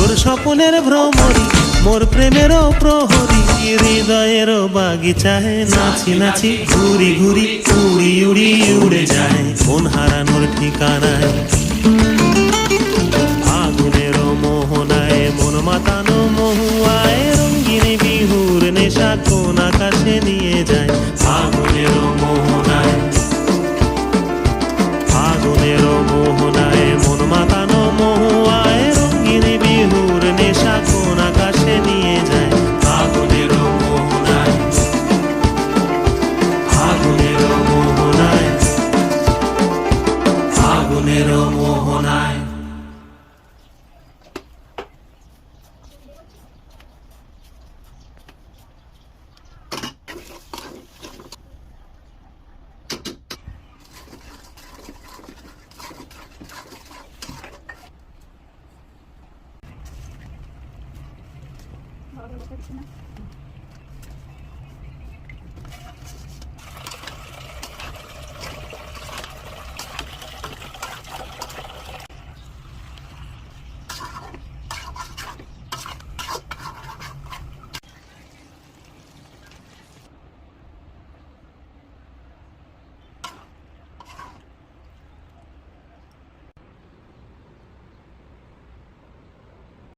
তোর স্বপনের ভ্রমরি মোর প্রেমেরও প্রহরী, হৃদয়েরও বাগিচায় নাচি নাচি ঘুরি ঘুরি উড়ি উড়ি উড়ে যায় মন হারানোর ঠিকানায়। আগুনেরও মোহনায় মন মাতানো মহুয়ায়, রঙিন বিহুর নেশা কোন আকাশে নিয়ে যায়। আগুনেরও মোহনায়, আগুনেরও মোহনায় মন মাতানো মহুয়ায়, রঙিন বিহুর নেশা কোন আকাশে নিয়ে যায়। আগুনেরও মোহনায়, আগুনেরও মোহনায়, আগুনেরও মোহনায়। ভালো লাগছে না।